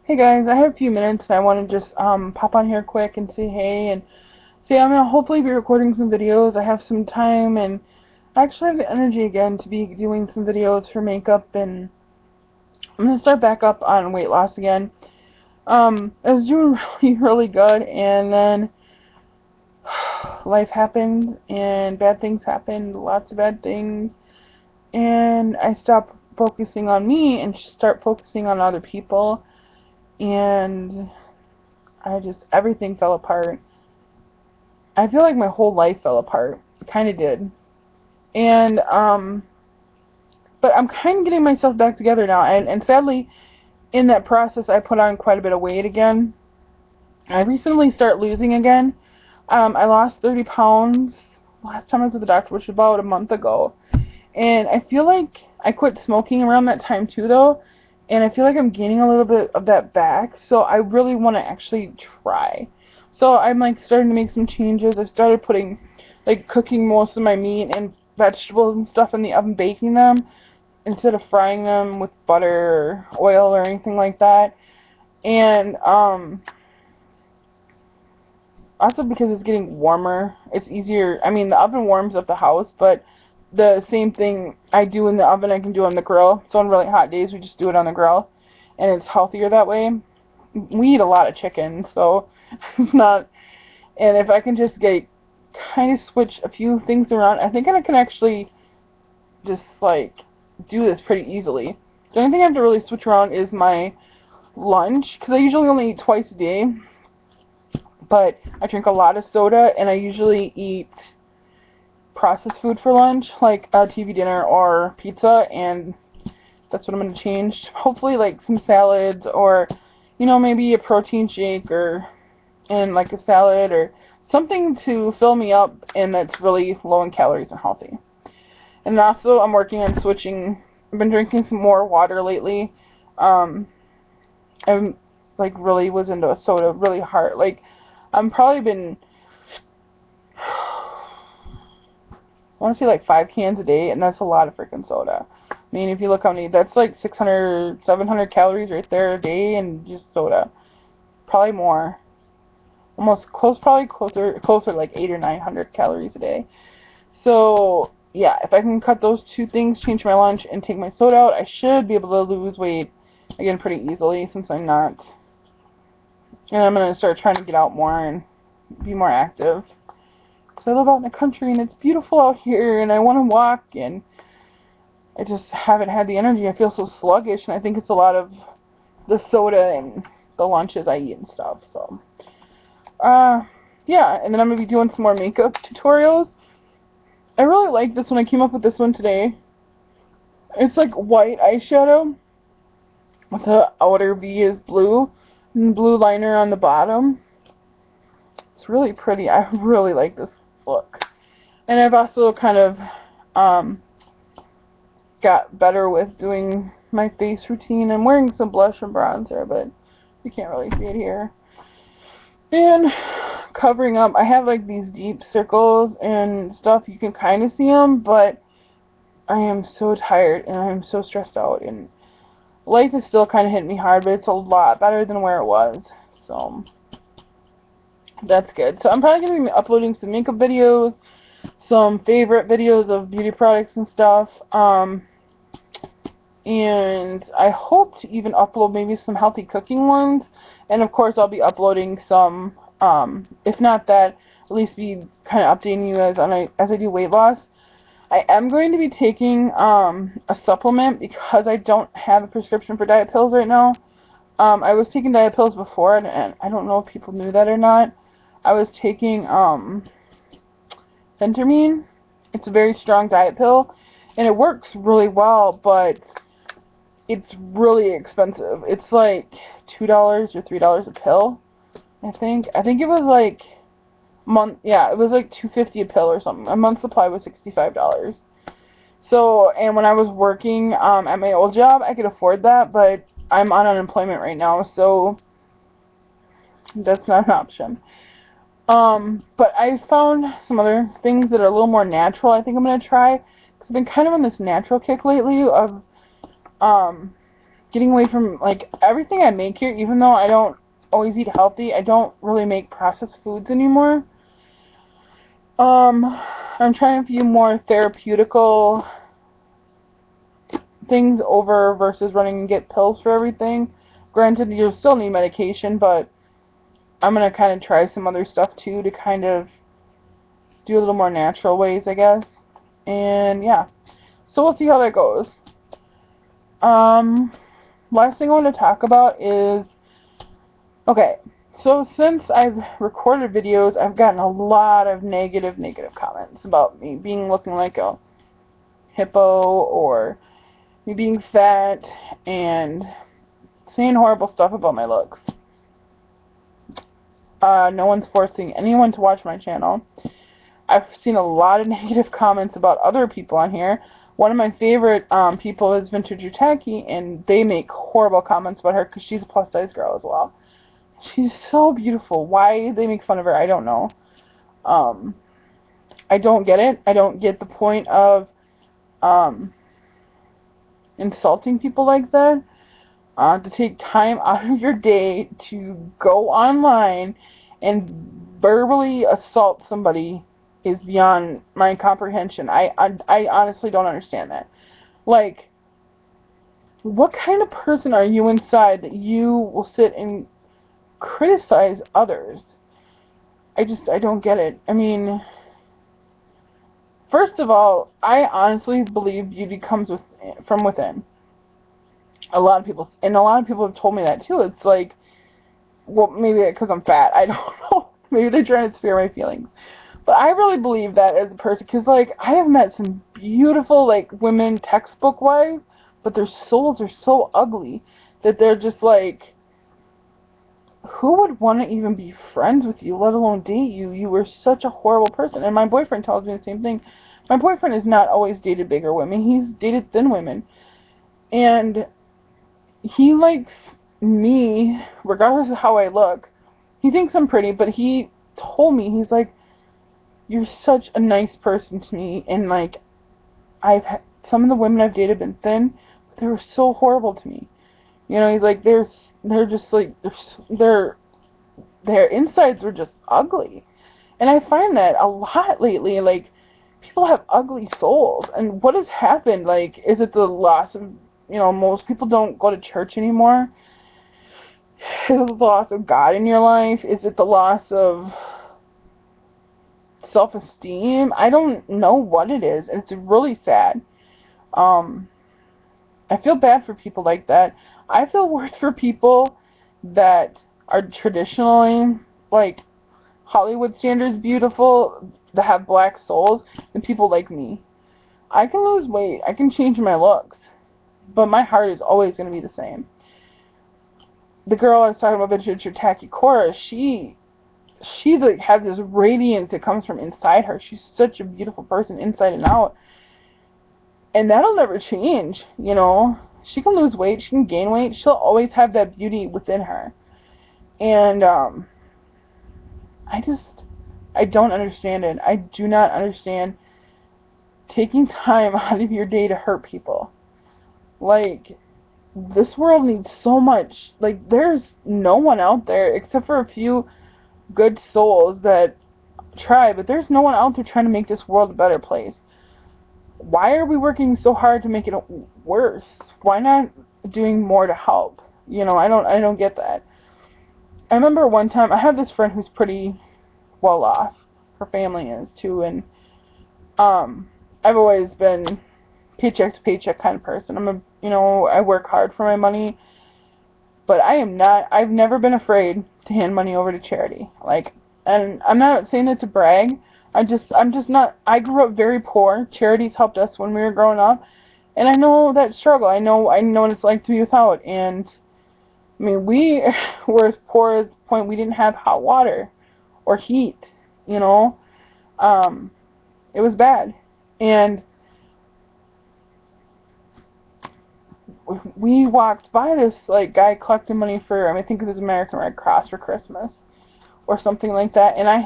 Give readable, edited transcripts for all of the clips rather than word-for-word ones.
Hey guys, I have a few minutes and I want to just pop on here quick and say hey and say I'm gonna hopefully be recording some videos. I have some time and I actually have the energy again to be doing some videos for makeup, and I'm gonna start back up on weight loss again. I was doing really good, and then life happened and bad things happened, lots of bad things, and I stopped focusing on me and start focusing on other people, and everything fell apart. I feel like my whole life fell apart. It kind of did. And, but I'm kind of getting myself back together now. And sadly, in that process, I put on quite a bit of weight again. I recently started losing again. I lost 30 pounds last time I was at the doctor, which was about a month ago. And I feel like I quit smoking around that time too, though. And I feel like I'm gaining a little bit of that back. So I really want to actually try. So I'm like starting to make some changes. I started putting, like, cooking most of my meat and vegetables and stuff in the oven, baking them instead of frying them with butter or oil or anything like that. And also because it's getting warmer, it's easier. I mean, the oven warms up the house, but the same thing I do in the oven I can do on the grill. So on really hot days we just do it on the grill, and it's healthier that way. We eat a lot of chicken, so it's not. And if I can just get kind of switch a few things around, I think I can actually just like do this pretty easily. The only thing I have to really switch around is my lunch, because I usually only eat twice a day, but I drink a lot of soda, and I usually eat processed food for lunch, like a TV dinner or pizza, and that's what I'm going to change. Hopefully like some salads, or maybe a protein shake, or and like a salad or something to fill me up and that's really low in calories and healthy. And also I'm working on switching. I've been drinking some more water lately. I'm like really was into a soda really hard. Like I'm probably been, I want to say like 5 cans a day, and that's a lot of freaking soda. I mean, if you look how many, that's like 600, 700 calories right there a day, and just soda. Probably more. Almost close, probably closer like 800 or 900 calories a day. So yeah, if I can cut those two things, change my lunch, and take my soda out, I should be able to lose weight again pretty easily, since I'm not. And I'm gonna start trying to get out more and be more active. Because I live out in the country and it's beautiful out here, and I want to walk, and I just haven't had the energy. I feel so sluggish, and I think it's a lot of the soda and the lunches I eat and stuff. So yeah, and then I'm going to be doing some more makeup tutorials. I really like this one. I came up with this one today. It's like white eyeshadow with the outer V is blue and blue liner on the bottom. It's really pretty. I really like this look. And I've also kind of got better with doing my face routine. I'm wearing some blush and bronzer, but you can't really see it here. And covering up, I have like these deep circles and stuff. You can kind of see them, but I am so tired and I'm so stressed out, and life is still kind of hitting me hard, but it's a lot better than where it was. So that's good. So I'm probably going to be uploading some makeup videos, some favorite videos of beauty products and stuff. And I hope to even upload maybe some healthy cooking ones. And of course I'll be uploading some, if not that, at least be kind of updating you as I do weight loss. I am going to be taking a supplement because I don't have a prescription for diet pills right now. I was taking diet pills before, and I don't know if people knew that or not. I was taking phentermine. It's a very strong diet pill, and it works really well, but it's really expensive. It's like $2 or $3 a pill, I think. I think it was like it was like $2.50 a pill or something. A month supply was $65. So, and when I was working at my old job, I could afford that, but I'm on unemployment right now, so that's not an option. But I found some other things that are a little more natural. I think I'm gonna try. I've been kind of on this natural kick lately of getting away from, like, everything I make here, even though I don't always eat healthy, I don't really make processed foods anymore. I'm trying a few more therapeutical things over versus running and get pills for everything. Granted, you still need medication, but I'm going to kind of try some other stuff too to kind of do a little more natural ways, I guess. And yeah, so we'll see how that goes. Last thing I want to talk about is, okay, so since I've recorded videos, I've gotten a lot of negative comments about me looking like a hippo, or me being fat, and saying horrible stuff about my looks. No one's forcing anyone to watch my channel. I've seen a lot of negative comments about other people on here. One of my favorite people is Vintage Utaki, and they make horrible comments about her because she's a plus-size girl as well. She's so beautiful. Why they make fun of her, I don't know. I don't get it. I don't get the point of insulting people like that. To take time out of your day to go online and verbally assault somebody is beyond my comprehension. I honestly don't understand that. Like, what kind of person are you inside that you will sit and criticize others? I don't get it. I mean, first of all, I honestly believe beauty comes from within. A lot of people have told me that too. It's like, well, maybe because I'm fat. I don't know. Maybe they're trying to spare my feelings. But I really believe that as a person, because, like, I have met some beautiful, like, women textbook-wise, but their souls are so ugly that they're just like, who would want to even be friends with you, let alone date you? You were such a horrible person. And my boyfriend tells me the same thing. My boyfriend has not always dated bigger women. He's dated thin women. And he likes me, regardless of how I look. He thinks I'm pretty, but he told me, he's like, you're such a nice person to me, and, like, some of the women I've dated have been thin, but they were so horrible to me. You know, he's like, they're just like, their insides were just ugly. And I find that a lot lately, like, people have ugly souls, and what has happened? Like, is it the loss of, most people don't go to church anymore? Is it the loss of God in your life? Is it the loss of self-esteem? I don't know what it is. It's really sad. I feel bad for people like that. I feel worse for people that are traditionally, like, Hollywood standards beautiful, that have black souls, than people like me. I can lose weight. I can change my looks. But my heart is always going to be the same. The girl I was talking about, Vintage Taki Cora, she like has this radiance that comes from inside her. She's such a beautiful person inside and out. And that'll never change, She can lose weight, she can gain weight, she'll always have that beauty within her. And I don't understand it. I do not understand taking time out of your day to hurt people. Like, this world needs so much. Like, there's no one out there except for a few good souls that try, but there's no one out there trying to make this world a better place. Why are we working so hard to make it worse? Why not doing more to help? I don't get that. I remember one time, I have this friend who's pretty well off. Her family is too, and I've always been paycheck to paycheck kind of person. I work hard for my money, but I've never been afraid to hand money over to charity. Like, and I'm not saying it to brag. I'm just not, I grew up very poor. Charities helped us when we were growing up, and I know that struggle. I know what it's like to be without, and I mean, we were as poor as the point we didn't have hot water or heat, It was bad. And we walked by this, like, guy collecting money for, I think it was American Red Cross for Christmas or something like that. And I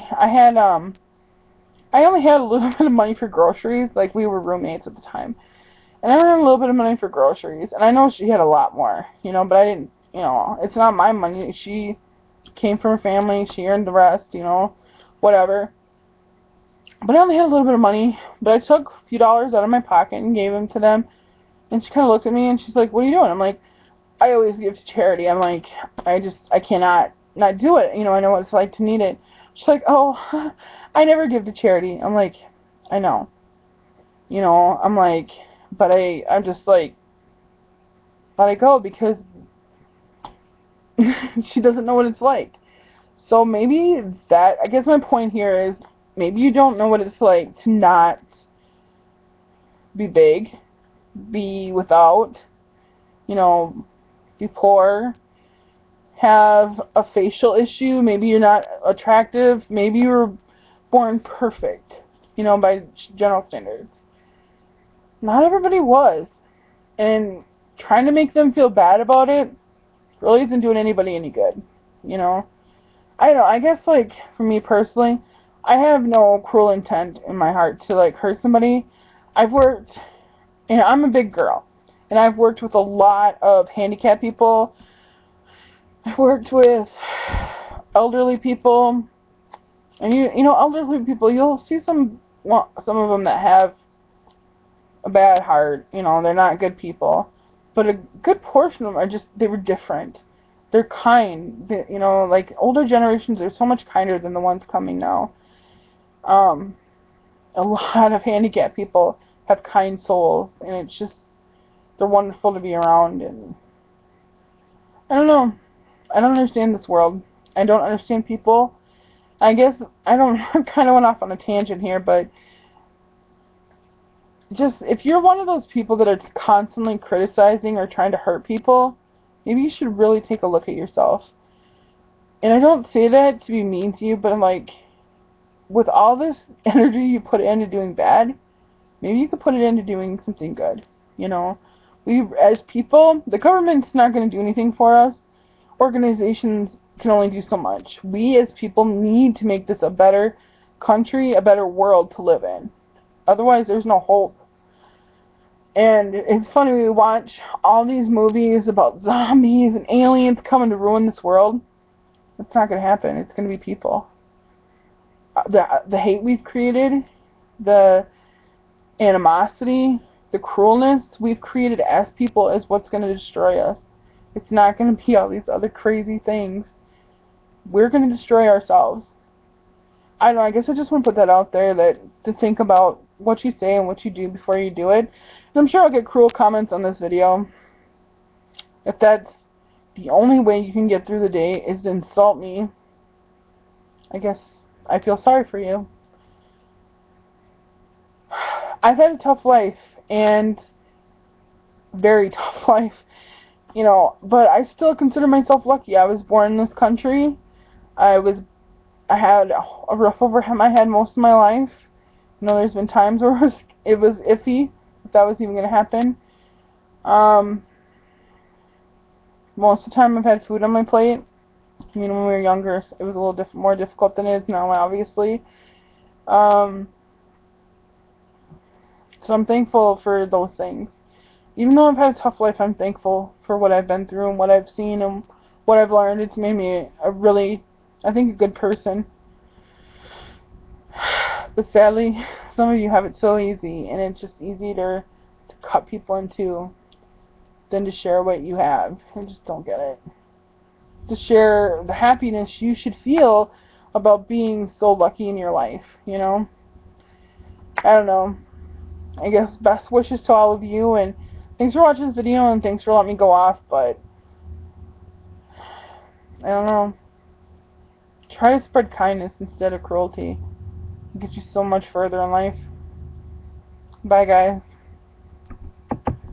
only had a little bit of money for groceries. Like, we were roommates at the time. And I had a little bit of money for groceries. And I know she had a lot more, you know, but I didn't, you know, it's not my money. She came from a family. She earned the rest, you know, whatever. But I only had a little bit of money. But I took a few dollars out of my pocket and gave them to them. And she kind of looked at me and she's like, what are you doing? I'm like, I always give to charity. I'm like, I cannot not do it. You know, I know what it's like to need it. She's like, oh, I never give to charity. I'm like, I know. You know, I'm like, but I'm just like, let it go because she doesn't know what it's like. So maybe that, I guess my point here is, maybe you don't know what it's like to not be big, be without, you know, be poor, have a facial issue, maybe you're not attractive, maybe you were born perfect, you know, by general standards. Not everybody was. And trying to make them feel bad about it really isn't doing anybody any good, you know. I don't know, I guess, like, for me personally, I have no cruel intent in my heart to, like, hurt somebody. I've worked, and I'm a big girl, and I've worked with a lot of handicapped people. I've worked with elderly people, and you know, elderly people, you'll see some of them that have a bad heart, you know, they're not good people, but a good portion of them are just, they were different. They're kind, you know, like, older generations are so much kinder than the ones coming now. A lot of handicapped people have kind souls, and it's just, they're wonderful to be around, and I don't know, I don't understand this world. I don't understand people. I guess, I kind of went off on a tangent here, but just, if you're one of those people that are constantly criticizing or trying to hurt people, maybe you should really take a look at yourself. And I don't say that to be mean to you, but I'm like, with all this energy you put into doing bad, maybe you could put it into doing something good, you know? We, as people, the government's not going to do anything for us. Organizations can only do so much. We, as people, need to make this a better country, a better world to live in. Otherwise, there's no hope. And it's funny, we watch all these movies about zombies and aliens coming to ruin this world. It's not going to happen. It's going to be people. The hate we've created, the animosity, the cruelness we've created as people is what's going to destroy us. It's not going to be all these other crazy things. We're going to destroy ourselves. I don't know, I guess I just want to put that out there, that to think about what you say and what you do before you do it. And I'm sure I'll get cruel comments on this video. If that's the only way you can get through the day is to insult me, I guess I feel sorry for you. I've had a tough life, and very tough life, you know, but I still consider myself lucky. I was born in this country. I had a roof over my head most of my life. You know, there's been times where it was iffy if that was even going to happen. Most of the time I've had food on my plate. I mean, when we were younger, it was a little more difficult than it is now, obviously. So I'm thankful for those things. Even though I've had a tough life, I'm thankful for what I've been through and what I've seen and what I've learned. It's made me I think, a good person. But sadly, some of you have it so easy, and it's just easier to cut people in two than to share what you have. I just don't get it. To share the happiness you should feel about being so lucky in your life, you know? I don't know. I guess best wishes to all of you, and thanks for watching this video, and thanks for letting me go off, but I don't know. Try to spread kindness instead of cruelty. It'll get you so much further in life. Bye, guys.